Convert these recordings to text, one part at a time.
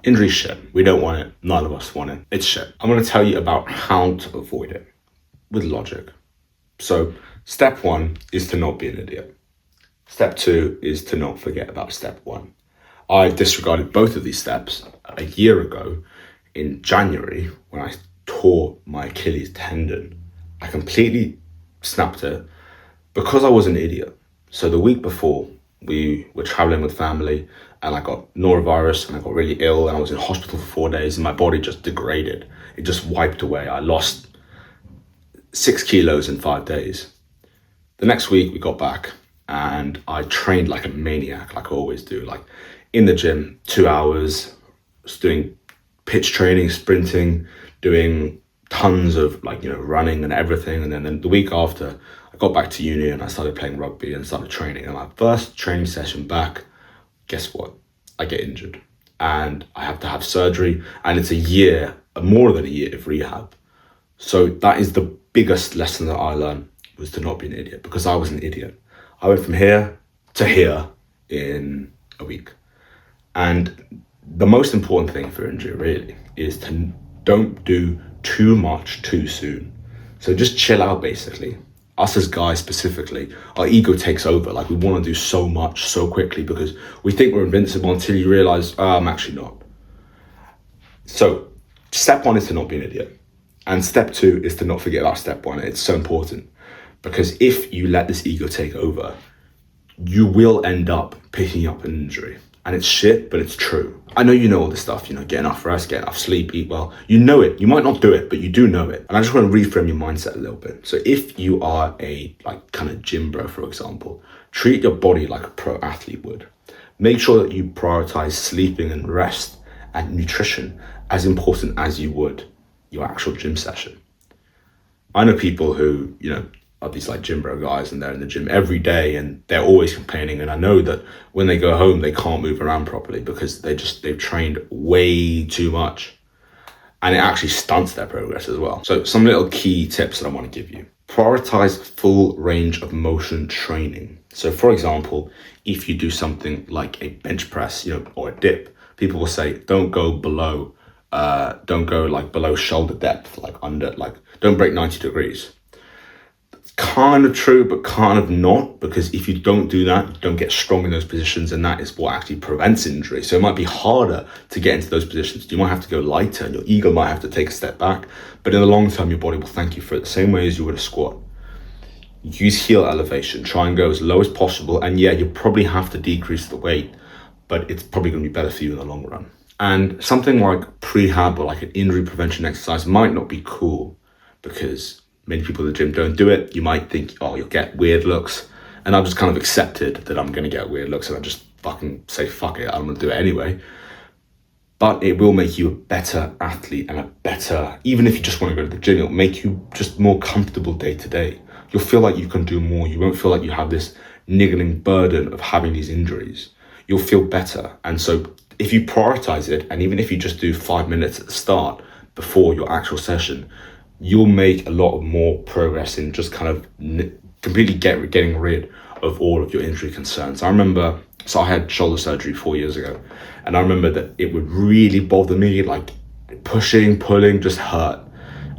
Injury shit. We don't want it. None of us want it. It's shit. I'm going to tell you about how to avoid it with logic. So, step one is to not be an idiot. Step two is to not forget about step one. I disregarded both of these steps a year ago in January when I tore my Achilles tendon. I completely snapped it because I was an idiot. So the week before, we were traveling with family and I got norovirus and I got really ill and I was in hospital for 4 days and my body just degraded. It just wiped away. I lost 6 kilos in 5 days. The next week we got back and I trained like a maniac, like I always do, like in the gym, 2 hours, just doing pitch training, sprinting, doing tons of running and everything. And then the week after, I got back to uni and I started playing rugby and started training. And my first training session back, guess what? I get injured and I have to have surgery, and it's a year, more than a year of rehab. So that is the biggest lesson that I learned, was to not be an idiot, because I was an idiot. I went from here to here in a week. And the most important thing for injury really is to don't do too much too soon. So just chill out basically. Us as guys specifically, our ego takes over. Like we want to do so much so quickly because we think we're invincible until you realize, I'm actually not. So step one is to not be an idiot. And step two is to not forget about step one. It's so important because if you let this ego take over, you will end up picking up an injury. And it's shit, but it's true. I know you know all this stuff, get enough rest, get enough sleep, eat well. You know it. You might not do it, but you do know it. And I just want to reframe your mindset a little bit. So if you are a kind of gym bro, for example, treat your body like a pro athlete would. Make sure that you prioritize sleeping and rest and nutrition as important as you would your actual gym session. I know people who, are these gym bro guys and they're in the gym every day and they're always complaining. And I know that when they go home, they can't move around properly because they've trained way too much, and it actually stunts their progress as well. So some little key tips that I want to give you. Prioritize full range of motion training. So for example, if you do something like a bench press, or a dip, people will say, don't go below shoulder depth, don't break 90 degrees. Kind of true, but kind of not, because if you don't do that, you don't get strong in those positions, and that is what actually prevents injury. So it might be harder to get into those positions. You might have to go lighter and your ego might have to take a step back, but in the long term, your body will thank you for it the same way as you would a squat. Use heel elevation, try and go as low as possible, and yeah, you'll probably have to decrease the weight, but it's probably going to be better for you in the long run. And something like prehab or like an injury prevention exercise might not be cool because many people in the gym don't do it. You might think, you'll get weird looks. And I've just kind of accepted that I'm going to get weird looks and I just fucking say, fuck it, I'm going to do it anyway. But it will make you a better athlete and even if you just want to go to the gym, it'll make you just more comfortable day to day. You'll feel like you can do more. You won't feel like you have this niggling burden of having these injuries. You'll feel better. And so if you prioritize it, and even if you just do 5 minutes at the start before your actual session, you'll make a lot more progress in just kind of completely getting rid of all of your injury concerns. I remember, so I had shoulder surgery 4 years ago, and I remember that it would really bother me, like pushing, pulling just hurt.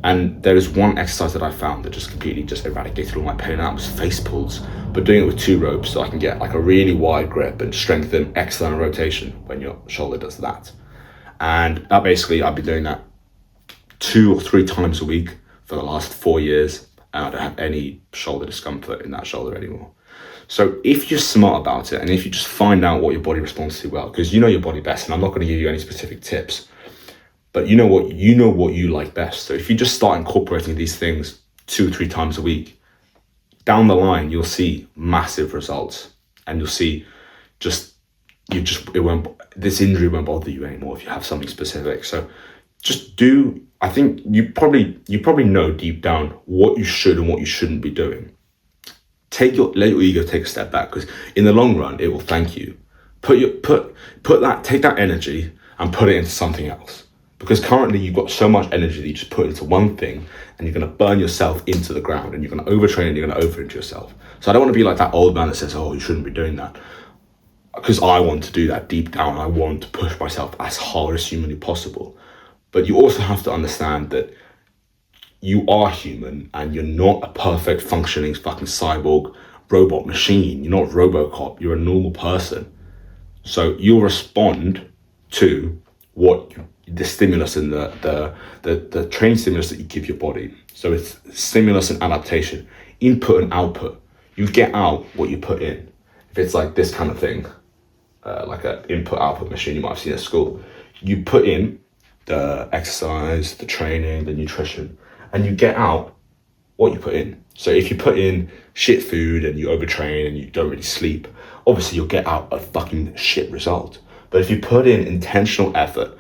And there is one exercise that I found that just completely just eradicated all my pain, and that was face pulls, but doing it with 2 ropes so I can get like a really wide grip and strengthen external rotation when your shoulder does that. And that basically, I've been doing that 2 or 3 times a week for the last 4 years, and I don't have any shoulder discomfort in that shoulder anymore. So if you're smart about it, and if you just find out what your body responds to well, because you know your body best, and I'm not going to give you any specific tips, but you know what you like best. So if you just start incorporating these things 2 or 3 times a week, down the line you'll see massive results, and you'll see this injury won't bother you anymore if you have something specific. So just do. I think you probably know deep down what you should and what you shouldn't be doing. Let your ego take a step back, because in the long run it will thank you. Take that energy and put it into something else. Because currently you've got so much energy that you just put into one thing, and you're going to burn yourself into the ground, and you're going to overtrain and you're going to overinjure yourself. So I don't want to be like that old man that says, you shouldn't be doing that. because I want to do that deep down. I want to push myself as hard as humanly possible. But you also have to understand that you are human and you're not a perfect functioning fucking cyborg robot machine. You're not Robocop. You're a normal person. So you'll respond to what the stimulus and the training stimulus that you give your body. So it's stimulus and adaptation, input and output. You get out what you put in. If it's like this kind of thing, like an input output machine you might have seen at school, you put in the exercise, the training, the nutrition, and you get out what you put in. So if you put in shit food and you overtrain and you don't really sleep, obviously you'll get out a fucking shit result. But if you put in intentional effort,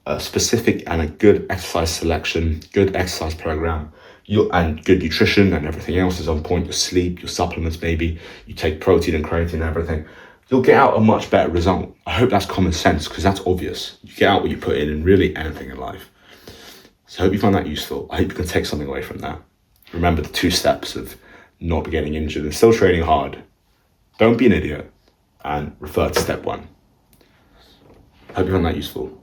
a specific and a good exercise selection, good exercise program, and good nutrition and everything else is on point, your sleep, your supplements maybe, you take protein and creatine and everything, you'll get out a much better result. I hope that's common sense because that's obvious. You get out what you put in really anything in life. So I hope you find that useful. I hope you can take something away from that. Remember the 2 steps of not getting injured and still training hard. Don't be an idiot and refer to step 1. I hope you found that useful.